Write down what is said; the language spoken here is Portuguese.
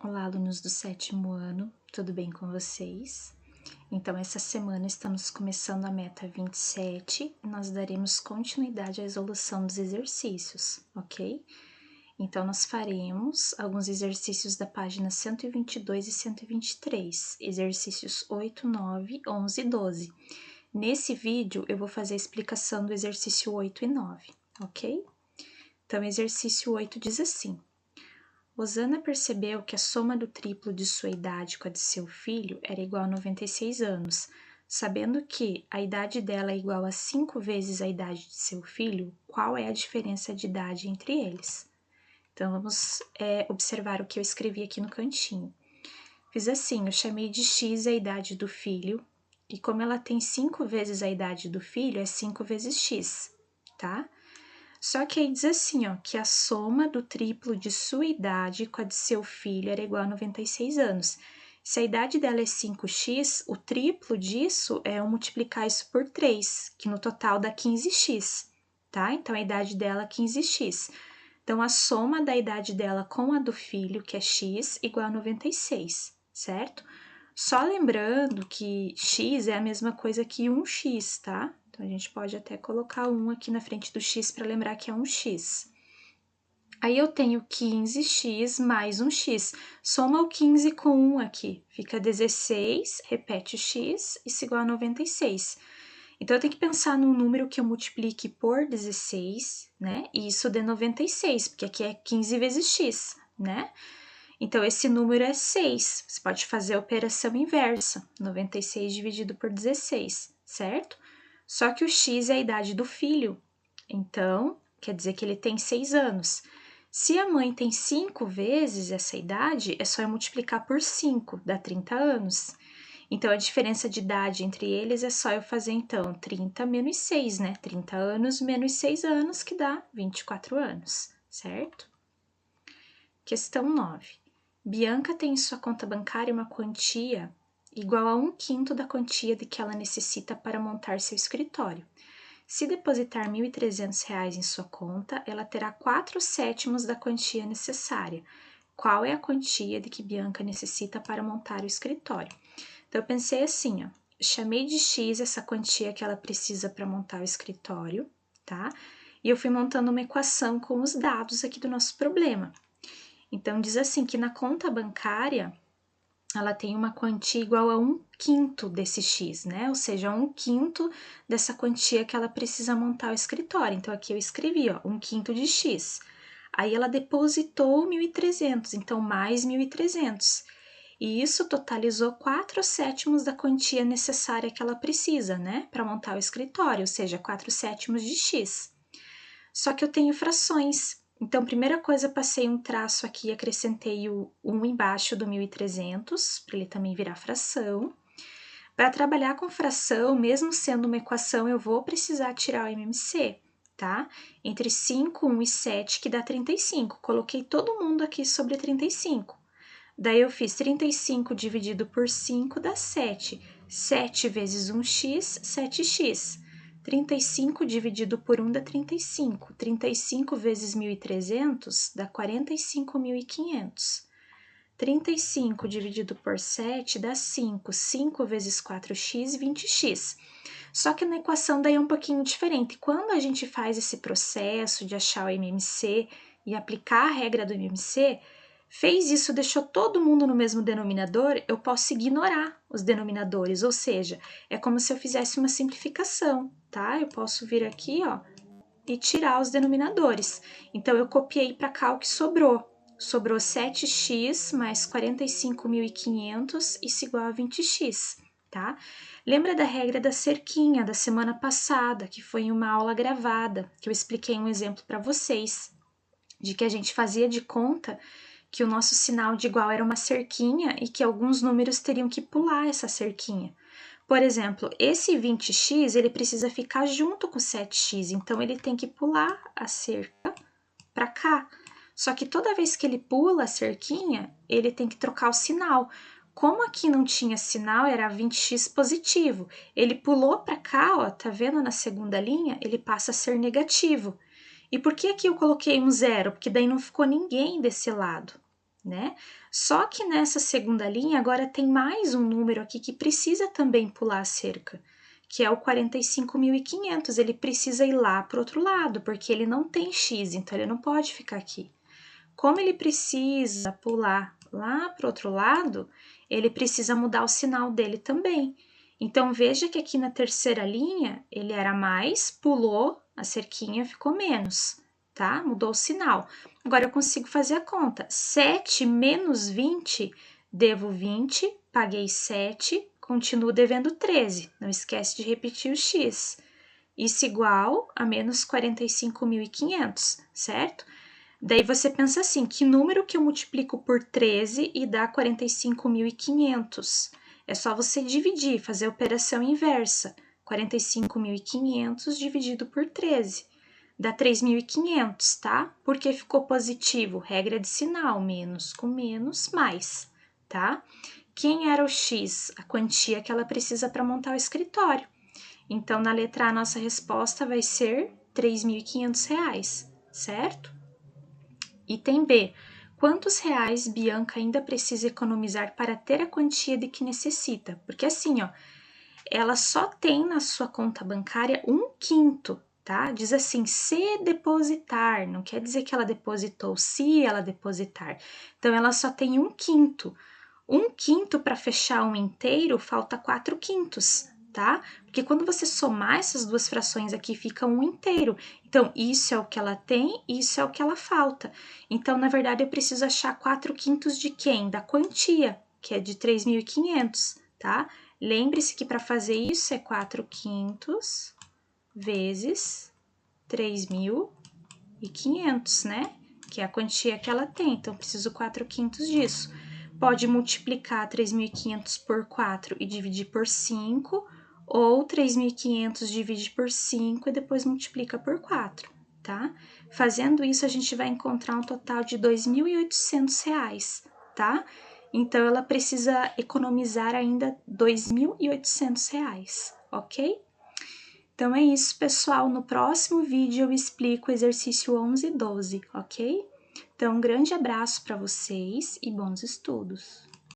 Olá, alunos do 7º ano, tudo bem com vocês? Então, essa semana estamos começando a meta 27 e nós daremos continuidade à resolução dos exercícios, ok? Então, nós faremos alguns exercícios da página 122 e 123, exercícios 8, 9, 11 e 12. Nesse vídeo, eu vou fazer a explicação do exercício 8 e 9, ok? Então, exercício 8 diz assim: Rosana percebeu que a soma do triplo de sua idade com a de seu filho era igual a 96 anos. Sabendo que a idade dela é igual a 5 vezes a idade de seu filho, qual é a diferença de idade entre eles? Então, vamos observar o que eu escrevi aqui no cantinho. Fiz assim, eu chamei de x a idade do filho, e como ela tem 5 vezes a idade do filho, é 5 vezes x, tá? Só que aí diz assim, ó, que a soma do triplo de sua idade com a de seu filho era igual a 96 anos. Se a idade dela é 5x, o triplo disso é eu multiplicar isso por 3, que no total dá 15x, tá? Então, a idade dela é 15x. Então, a soma da idade dela com a do filho, que é x, igual a 96, certo? Só lembrando que x é a mesma coisa que 1x, tá? Então, a gente pode até colocar 1 aqui na frente do x para lembrar que é 1x. Aí eu tenho 15x mais 1x. Soma o 15 com 1 aqui. Fica 16, repete o x, isso igual a 96. Então, eu tenho que pensar num número que eu multiplique por 16, né? E isso dê 96, porque aqui é 15 vezes x, né? Então, esse número é 6. Você pode fazer a operação inversa, 96 dividido por 16, certo? Só que o x é a idade do filho, então, quer dizer que ele tem 6 anos. Se a mãe tem 5 vezes essa idade, é só eu multiplicar por 5, dá 30 anos. Então, a diferença de idade entre eles é só eu fazer, então, 30 menos 6, né? 30 anos menos 6 anos, que dá 24 anos, certo? Questão 9. Bianca tem em sua conta bancária uma quantia igual a 1/5 da quantia de que ela necessita para montar seu escritório. Se depositar R$ 1.300 em sua conta, ela terá 4/7 da quantia necessária. Qual é a quantia de que Bianca necessita para montar o escritório? Então, eu pensei assim, ó, chamei de X essa quantia que ela precisa para montar o escritório, tá? E eu fui montando uma equação com os dados aqui do nosso problema. Então, diz assim que na conta bancária, ela tem uma quantia igual a 1/5 desse X, né? Ou seja, 1/5 dessa quantia que ela precisa montar o escritório. Então, aqui eu escrevi, ó, 1/5 de X. Aí, ela depositou 1.300, então, mais 1.300. E isso totalizou 4/7 da quantia necessária que ela precisa, né? Para montar o escritório, ou seja, 4/7 de X. Só que eu tenho frações. Então, primeira coisa, passei um traço aqui e acrescentei o 1 embaixo do 1.300, para ele também virar fração. Para trabalhar com fração, mesmo sendo uma equação, eu vou precisar tirar o MMC, tá? Entre 5, 1 e 7, que dá 35. Coloquei todo mundo aqui sobre 35. Daí, eu fiz 35 dividido por 5 dá 7. 7 vezes 1x, 7x. 35 dividido por 1 dá 35. 35 vezes 1.300 dá 45.500. 35 dividido por 7 dá 5. 5 vezes 4x, 20x. Só que na equação daí é um pouquinho diferente. Quando a gente faz esse processo de achar o MMC e aplicar a regra do MMC, fez isso, deixou todo mundo no mesmo denominador, eu posso ignorar os denominadores, ou seja, é como se eu fizesse uma simplificação, tá? Eu posso vir aqui, ó, e tirar os denominadores. Então, eu copiei para cá o que sobrou. Sobrou 7x mais 45.500, isso igual a 20x, tá? Lembra da regra da cerquinha da semana passada, que foi em uma aula gravada, que eu expliquei um exemplo para vocês, de que a gente fazia de conta que o nosso sinal de igual era uma cerquinha e que alguns números teriam que pular essa cerquinha. Por exemplo, esse 20x, ele precisa ficar junto com 7x, então ele tem que pular a cerca para cá. Só que toda vez que ele pula a cerquinha, ele tem que trocar o sinal. Como aqui não tinha sinal, era 20x positivo. Ele pulou para cá, ó, tá vendo na segunda linha? Ele passa a ser negativo. E por que aqui eu coloquei um zero? Porque daí não ficou ninguém desse lado, né? Só que nessa segunda linha agora tem mais um número aqui que precisa também pular a cerca, que é o 45.500. Ele precisa ir lá para o outro lado, porque ele não tem x, então ele não pode ficar aqui. Como ele precisa pular lá para o outro lado, ele precisa mudar o sinal dele também. Então, veja que aqui na terceira linha, ele era mais, pulou, a cerquinha ficou menos, tá? Mudou o sinal. Agora, eu consigo fazer a conta. 7 menos 20, devo 20, paguei 7, continuo devendo 13. Não esquece de repetir o x. Isso igual a menos 45.500, certo? Daí você pensa assim, que número que eu multiplico por 13 e dá 45.500? É só você dividir, fazer a operação inversa. 45.500 dividido por 13. Dá 3.500, tá? Porque ficou positivo, regra de sinal, menos com menos, mais, tá? Quem era o X? A quantia que ela precisa para montar o escritório. Então, na letra A, a nossa resposta vai ser R$3.500, certo? Item B. Quantos reais Bianca ainda precisa economizar para ter a quantia de que necessita? Porque assim, ó, ela só tem na sua conta bancária 1/5, tá? Diz assim, se depositar, não quer dizer que ela depositou, se ela depositar. Então, ela só tem 1/5. 1/5 para fechar um inteiro, falta 4/5, tá? Porque quando você somar essas duas frações aqui, fica um inteiro. Então, isso é o que ela tem, isso é o que ela falta. Então, na verdade, eu preciso achar 4/5 de quem? Da quantia, que é de 3.500, tá? Lembre-se que para fazer isso é 4/5 vezes 3.500, né? Que é a quantia que ela tem. Então, preciso 4/5 disso. Pode multiplicar 3.500 por 4 e dividir por 5, ou 3.500 divide por 5 e depois multiplica por 4, tá? Fazendo isso, a gente vai encontrar um total de R$2.800, tá? Então, ela precisa economizar ainda R$2.800, ok? Então é isso, pessoal. No próximo vídeo eu explico o exercício 11 e 12, ok? Então, um grande abraço para vocês e bons estudos!